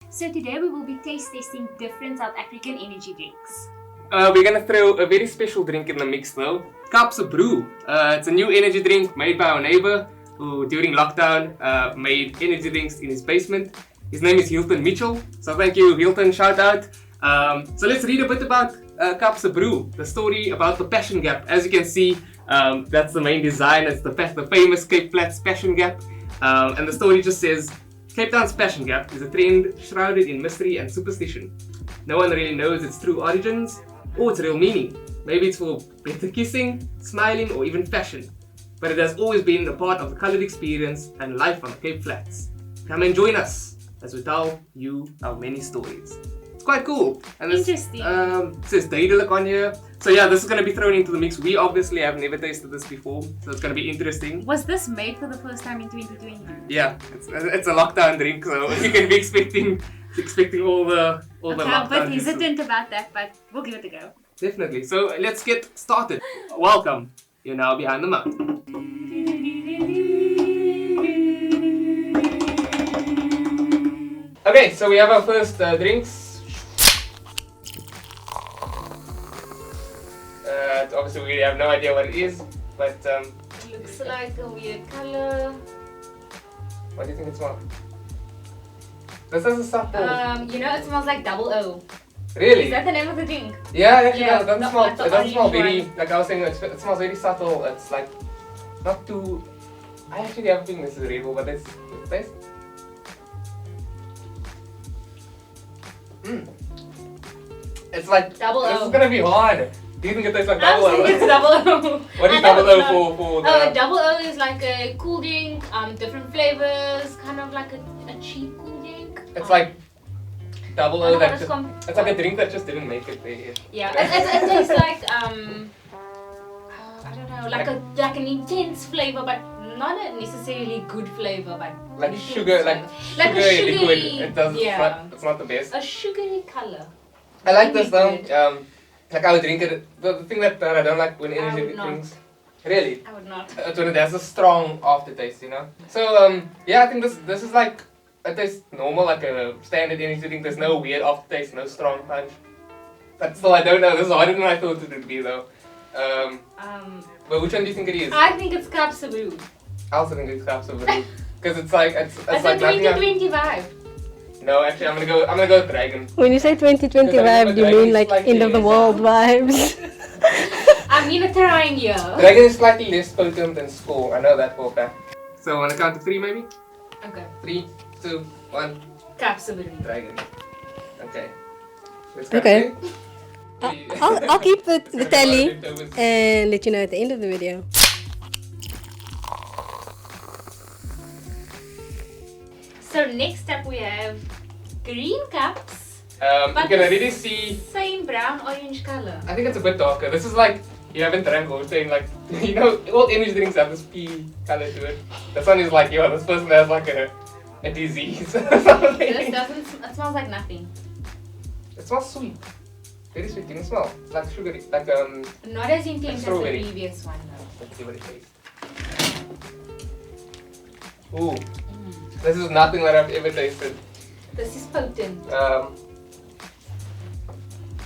So today we will be taste testing different South African energy drinks. We're gonna throw a very special drink in the mix though. Kaapse Bru. It's a new energy drink made by our neighbor who during lockdown made energy drinks in his basement. His name is Hylton Mitchell. So thank you Hylton, shout out. So let's read a bit about Kaapse Bru, the story about the Passion Gap. As you can see, that's the main design. It's the famous Cape Flats Passion Gap. And the story just says, Cape Town's Passion Gap is a trend shrouded in mystery and superstition. No one really knows its true origins or its real meaning. Maybe it's for better kissing, smiling, or even fashion. But it has always been a part of the coloured experience and life on the Cape Flats. Come and join us as we tell you our many stories. It's quite cool. And Interesting. It says Dawood on here. So yeah, this is going to be thrown into the mix. We obviously have never tasted this before, so it's going to be interesting. Was this made for the first time in 2020? Yeah, it's a lockdown drink, so you can be expecting all the lockdown. I'm a bit hesitant about that, but we'll give it a go. Definitely. So let's get started. Welcome. You're now behind the mouth. Okay, so we have our first drinks. Obviously we have no idea what it is, but It looks like a weird color. what do you think it smells? This is a subtle. It smells like double O. Really? Is that the name of the drink? Yeah, actually, Yeah, it doesn't not smell. like the It doesn't smell orange very. one. Like I was saying, it smells very subtle. It's like not too. I actually have a feeling this is Red Bull, but let's taste. It's like Double This O. is gonna be hard. Do you think it tastes like I'm double saying it's O? double O. What is I don't double O know. for the? Oh, double O is like a cool drink, different flavors, kind of like a cheap cool drink. It's like double I O don't know that what just. it's It's like a drink that just didn't make it there yet. Yeah, it tastes like I don't know, like an intense flavor, but not a necessarily good flavor, but Like intense sugar, like flavor. Like a sugary liquid. sugary- It does. yeah. It's not the best. a sugary color. I like this though. Liquid. Like I would drink it. The thing that I don't like when I energy would not. drinks. Really? I would not. It's when it has a strong aftertaste, you know. So yeah, I think this is like it tastes normal, like a standard energy drink. There's no weird aftertaste, no strong punch. But still, I don't know. This is harder than I thought it would be though. But which one do you think it is? I think it's Kaapse Bru. I also think it's Kaapse Bru because it's like I it's said like nothing. 2025. No, actually, I'm gonna go Dragon. When you say 2025, do you mean like end of the world vibes? I mean a trying year. Dragon is slightly less potent than Skull. I know that for a fact. So on a count of 3, maybe. Okay. 3, 2, 1. Kaapse Bru. Dragon. Okay. Let's Okay. continue. I'll keep the tally and let you know at the end of the video. So next up we have green cups, You but can the already see. same brown orange color. I think it's a bit darker. This is like you haven't drank or saying like all energy drinks have this pea color to it. This one is like this person has like a disease. or This something. doesn't. It smells like nothing. It smells sweet. Very sweet. Can you smell? It's like sugary. Like Not as intense as the strawberry. previous one though. Let's see what it tastes. Ooh. This is nothing that I've ever tasted. This is potent.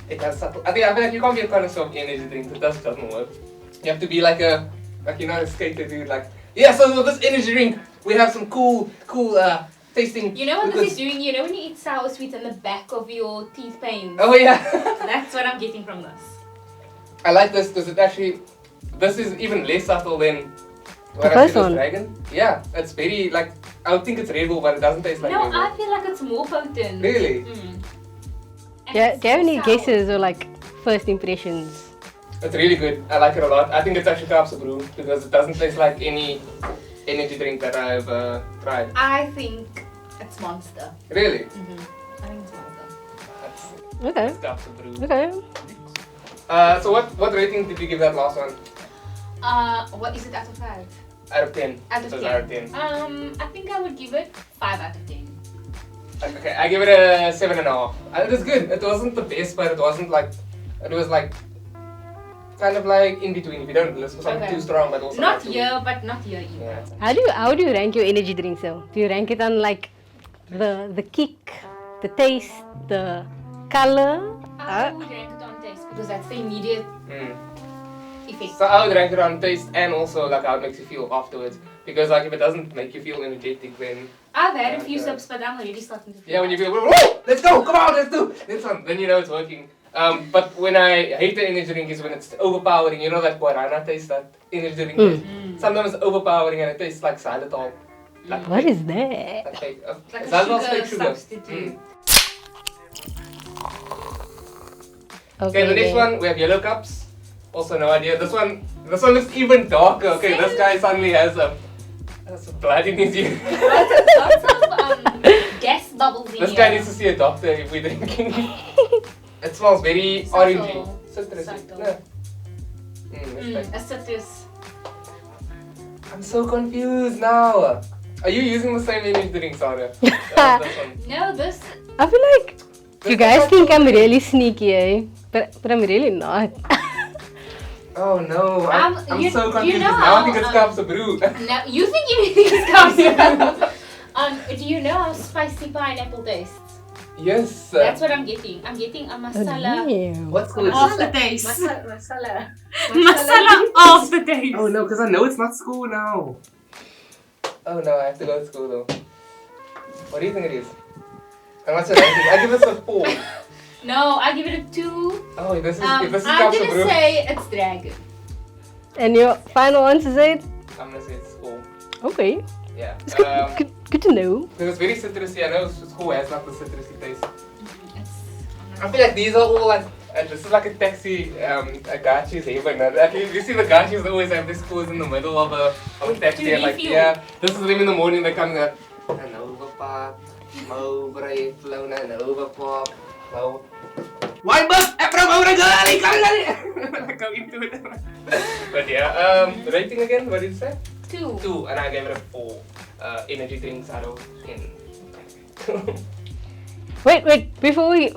It has subtle. I feel like you can't be a connoisseur of energy drinks. It doesn't work. You have to be like a skater dude. Like so with this energy drink, we have some cool tasting. You know what this liquids. is doing? You know when you eat sour sweets on the back of your teeth pains? Oh yeah. That's what I'm getting from this. I like this because this is even less subtle than what The I first said was one. Dragon. Yeah, it's very like I would think it's Red Bull, but it doesn't taste like No, Red Bull. I feel like it's more potent. Really? Mm. And Yeah, it's do you have any sour. guesses or like first impressions? It's really good. I like it a lot. I think it's actually Kaapse Bru because it doesn't taste like any energy drink that I've tried. I think it's Monster. Really? I think it's Monster. That's Okay. Kaapse Bru. Okay. So what rating did you give that last one? What is it out of 5? Out of 10. Out of So 10. it's out of 10. I think I would give it 5 out of 10. Okay, I give it a 7.5. It was good. It wasn't the best, but it wasn't like it was like kind of like in between. If you don't listen for something Okay. too strong, but also Not too here, but not here either. Yeah. How do you rank your energy drinks though? Do you rank it on like the kick, the taste, the color. I would rank it on taste because that's the immediate effect. So I would rank it on taste and also like how it makes you feel afterwards. Because like if it doesn't make you feel energetic, then I've had a few sips, but I'm already starting to feel. yeah, when you feel "Whoa, let's go, come on, let's do this one," then you know it's working. But when I hate the energy drink is when it's overpowering. You know that guarana taste that energy drink taste. Sometimes it's overpowering and it tastes like xylitol. Like What is that? Like a xylitol's sugar fake sugar. substitute. Okay, the next one we have yellow cups. Also no idea. This one looks even darker. Okay, this guy suddenly has some blood in his ear. Lots of gas bubbles in This here. guy needs to see a doctor if we're drinking. It smells very orangey. Citrusy. Subtle. No. It's like- A citrus. I'm so confused now. Are you using the same energy drink, Saarah? This one. No, this. I feel like you guys think I'm really sneaky, eh? But I'm really not. Oh no, I'm You- so you confused. know Now I how, think it's Kaapse Bru. No, you think everything is Kaapse. Do you know how spicy pineapple tastes? Yes. That's what I'm getting. I'm getting a Oh, masala. damn. What's good? Of the taste. Masala. Masala of the taste. Oh no, because I know it's not school now. Oh no, I have to go to school though. What do you think it is? And what's your rating? I give this a 4. No, I give it a 2. Oh, this is I'm Kaapse gonna Bru. say it's dragon. And your final answer, Zaid? I'm gonna say it's school. Okay. Yeah. It's good to know. Because it's very citrusy. I know school has not the citrusy taste. I feel like these are all like this is like a taxi, a gachi's haven. You see the gachis always have their schools in the middle of a taxi. To And like, refuel. yeah, this is them in the morning. They're coming up. An overpop, Mowbray, flown an overpop, Mow. Why bus? After Mowbray, go into it. But yeah, rating again. What did you say? 2. 2, and I gave it a 4. Energy drinks out of 10. Wait. Before we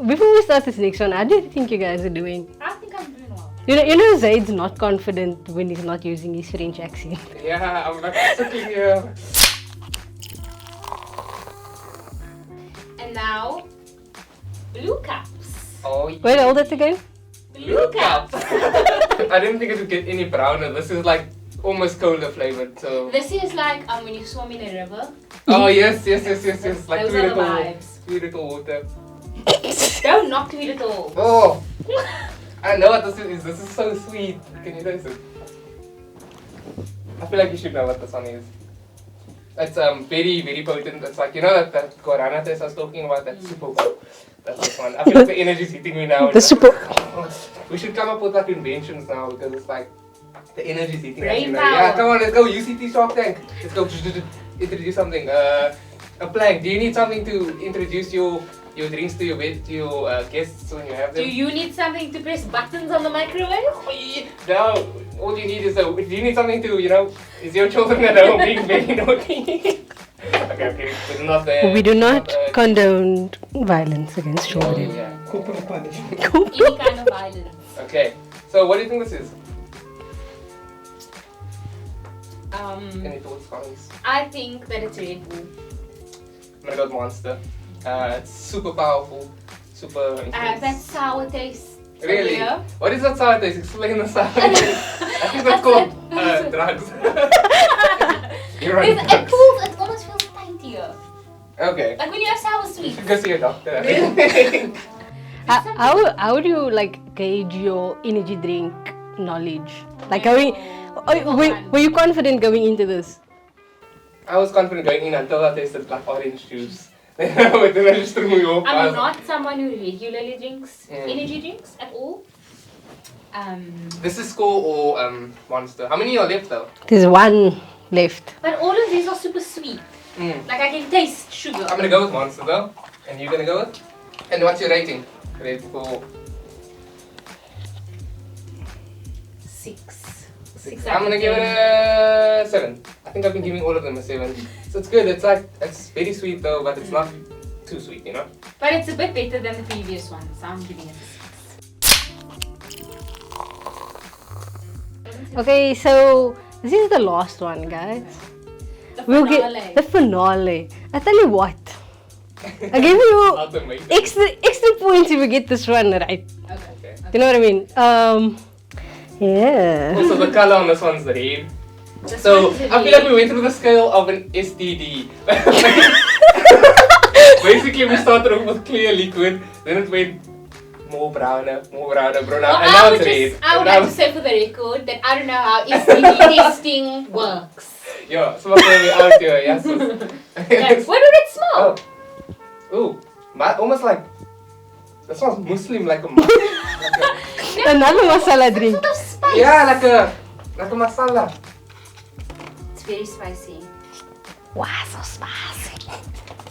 start this next one, how do you think you guys are doing? I think I'm doing well. You know Zaid's not confident when he's not using his French accent. Yeah, I'm like sitting here. And now, blue cups. Oh, yeah. Wait, hold it again. Blue cups. I didn't think it would get any browner. This is like almost colder flavored. So. This is like when you swim in a river. Oh yes. Like Those are the vibes. sweet little water. Don't knock me at all. Oh, I know what this is. This is so sweet. Can you taste it? I feel like you should know what this one is. It's very very potent. It's like you know that guarana taste I was talking about. That's super. That's this one. I feel like the energy's hitting me now. The super. We should come up with like inventions now because it's like the energy's hitting us. Brain You know? power. Yeah, come on, let's go. UCT Shark Tank. Let's go. Introduce something. A plank. Do you need something to introduce your drinks to your guests when you have Do them? you need something to press buttons on the microwave? No. All you need is do you need something to is your children at home being very naughty? Okay. We do not condone violence against children. Yeah. Any kind of violence. Okay. So what do you think this is? Any thoughts, comments? I think that it's Red Bull. I'm gonna go with Monster. It's super powerful, super intense. I have that sour taste. Really? Yeah. What is that sour taste? Explain the sour taste. I think that's called drugs. You're right. It almost feels taintier. Okay. Like when you have sour You sweets. should go see a doctor. How would you like gauge your energy drink knowledge? Like were you confident going into this? I was confident going in until I tasted like orange juice. Then I just threw me off. I'm not someone who regularly drinks Mm. energy drinks at all. This is Skull or Monster. How many are left though? There's one left. But all of these are super sweet. Like I can taste sugar. I'm gonna go with Monster though. And you're gonna go with? And what's your rating? Rating for 6. I'm gonna give it a 7. I think I've been giving all of them a 7. So it's good. It's very sweet though, but it's not too sweet, you know? But it's a bit better than the previous one, so I'm giving it a 6. Okay, so this is the last one, guys. The We'll finale. get the finale. I tell you what, I give you Ultimate. extra points if you get this one right. Okay. You know what I mean? Yeah. Also, the color on this one's red. This So, one's I feel like we went through the scale of an STD. Basically, we started off with clear liquid, then it went more browner, browner, and now it's red. I would like to say for the record that I don't know how STD testing works. Yeah, so what's we out here, yes. Okay, what did it smell? Oh. Ooh, almost like, that sounds Muslim, like a Another masala drink. Sort of spice. yeah, like a masala. It's very spicy. Wow, so spicy.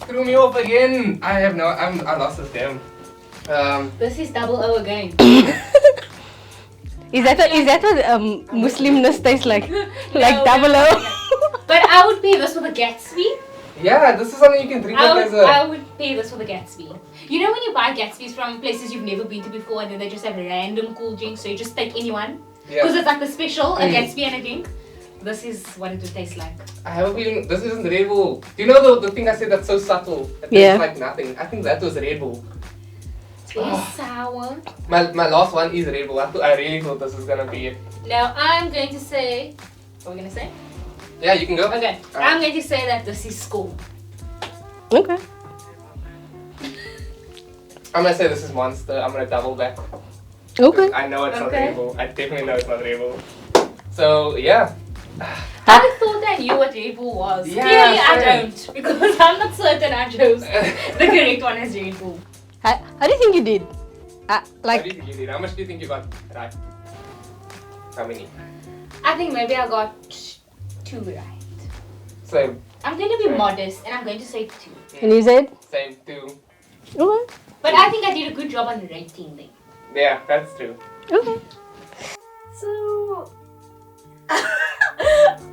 Threw me off again. I lost this game. This is double O again. Is that what Muslimness tastes like? Like No, double no, O? no. But I would pay this for the Gatsby. Yeah, this is something you can drink like as a... I would pay this for the Gatsby. You know when you buy Gatsbys from places you've never been to before and then they just have random cool drinks, so you just take anyone? Yeah. Because it's like the special, a Gatsby and a drink. This is what it would taste like. I have a feeling this isn't Red Bull. Do you know the thing I said that's so subtle? It Yeah. tastes like nothing. I think that was Red Bull. It's very sour. My last one is Red Bull. I really thought this was gonna be it. Now I'm going to say... What are we going to say? Yeah, you can go. Okay. I'm going to say that this is Skull. Okay. I'm gonna say this is Monster. I'm gonna double back. Okay. I know it's not Okay. Red Bull. I definitely know it's not Red Bull. So yeah. I thought I knew what Red Bull was. Yeah, Clearly I same. don't. Because I'm not certain I chose the correct one as Red Bull. How do you think you did? How Like, do you think you did? How much do you think you got right? How many? I think maybe I got 2 right. Same. I'm going to be modest and I'm going to say 2. and you said? Same too. Okay. But I think I did a good job on the rating thing. Yeah, that's true. Okay. So,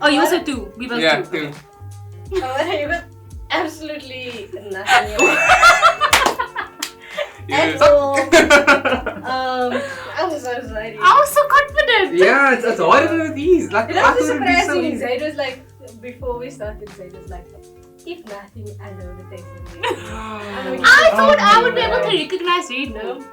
Oh, you also 2. We both Yeah, 2. too. you got absolutely nothing. Yeah. At all. I'm so sorry. I was so confident. Yeah, it's harder with these. Like, It I was thought it'd be so surprising. easy. Zaid was like, before we started, Zaid was like, if nothing, I know the taste of it. I thought I would be able to recognize Red Bull. No.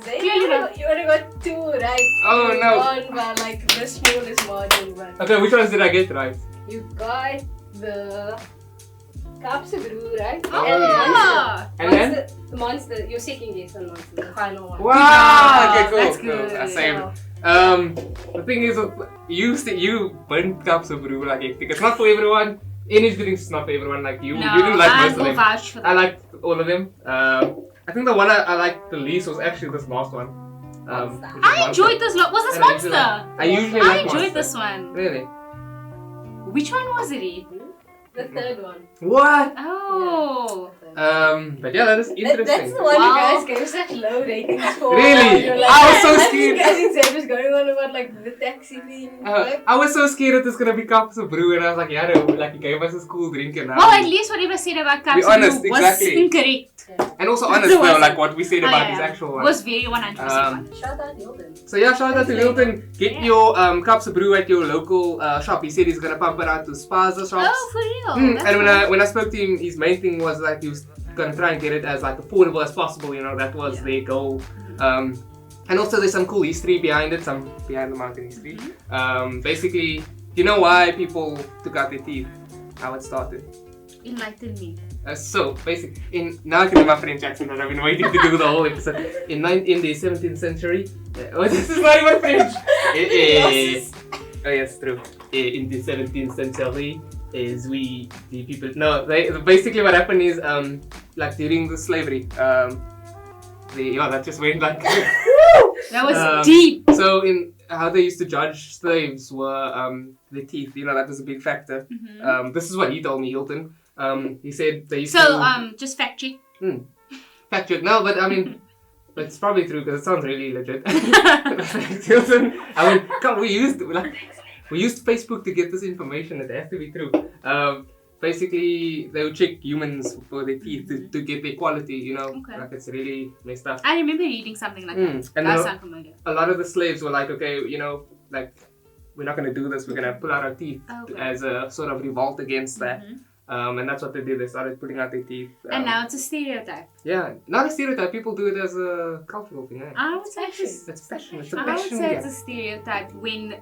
Zaid, Yeah, you only got 2 right. Oh, You no. won by like the smallest margin, but Okay, which ones did I get right? you got the Kaapse Bru, right? Oh, and yeah. And then? the monster, your second guess on Monster, the final one. Wow! Okay, cool. That's cool. good. I saved. So, The thing is, you burnt Kaapse Bru like hectic. It's not for everyone. Energy drinks is not for everyone. Like you No, didn't like I most of will them. vouch for that. I liked all of them. I think the one I liked the least was actually this last one. Monster. I enjoyed this lot. Was this Monster? I usually I like enjoyed Monster. this one. Really? Which one was it? the third one. What? Oh. But yeah, that is interesting. That's the one Wow. you guys gave such low ratings for. Really? You're I was so I scared. think Zaid was going on about like the taxi thing. I was so scared that it's gonna be Kaapse Bru, and I was like, yeah, no, like you gave us a school drink and Well, at least whatever said about Be Kaapse honest, Bru was exactly. incorrect. and also honest It though, wasn't. like what we said about yeah. his actual one. Was very 100% honest. Shout out Hyltons. So yeah, shout out to Hylton. Get Yeah. your Kaapse Bru at your local shop. He said he's gonna pump it out to Spaza shops. Oh, for real? That's And nice. when I spoke to him, his main thing was like he was gonna try and get it as like affordable as possible. You know, that was their goal. And also there's some cool history behind it, some behind the mountain history. Basically, you know why people took out their teeth? How it started. Enlighten me. So basically, now I can do my French accent that I've been waiting to do the whole episode. In the 17th century, this is not even French. Oh yes, true. In the 17th century, basically what happened is like during the slavery, that just went like. That was deep. So in how they used to judge slaves were their teeth. You know, that was a big factor. This is what he told me, Hylton. He said they used So, to just fact check. fact check. No, but I mean, it's probably true because it sounds really legit. Hylton, I mean, come, we used Facebook to get this information. It has to be true. Basically, they would check humans for their teeth to get their quality. You know, Okay. like it's really messed up. I remember reading something like that. And That the- sounds familiar. a lot of the slaves were like, okay, you know, like we're not gonna do this. We're gonna pull out our teeth Okay. as a sort of revolt against that. And that's what they did. They started putting out their teeth. And now it's a stereotype. Yeah, not a stereotype. People do it as a cultural thing. Eh? I would say It's passion. It's a I would passion. say Yeah. it's a stereotype when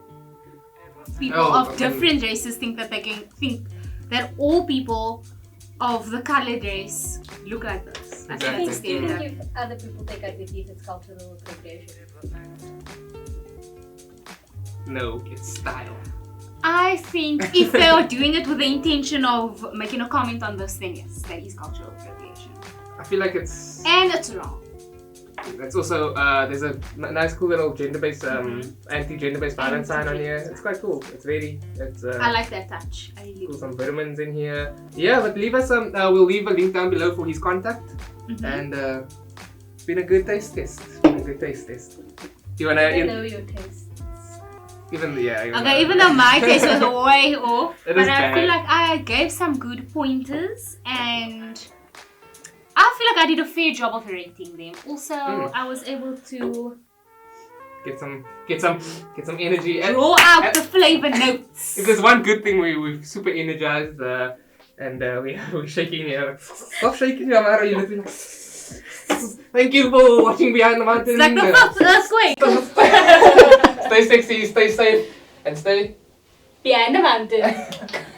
people Oh, of different races think that they can think that all people of the colored race look like this. I think Exactly. it's a Do you think stereotype. if other people take out their teeth, it's cultural appropriation? No, it's style. I think if they are doing it with the intention of making a comment on this, then yes, that is cultural appropriation. I feel like it's. And it's wrong. That's also there's a nice cool little gender-based anti-gender-based violence sign on here. It's quite cool. It's I like that touch. I really cool. do. Some vitamins in here. Yeah, but leave us some. We'll leave a link down below for his contact. And it's been a good taste test. Do you wanna? I know your taste. Even Though my taste was way off, It but is I bad. feel like I gave some good pointers and I feel like I did a fair job of rating them. Also, I was able to get some energy. And draw out the flavor notes. if there's one good thing, we've super energized and we're shaking here. Stop shaking, Amarah. You looking. Thank you for watching Behind the Mountain. It's like the first earthquake. Stay sexy, stay safe, and stay Behind the mountain.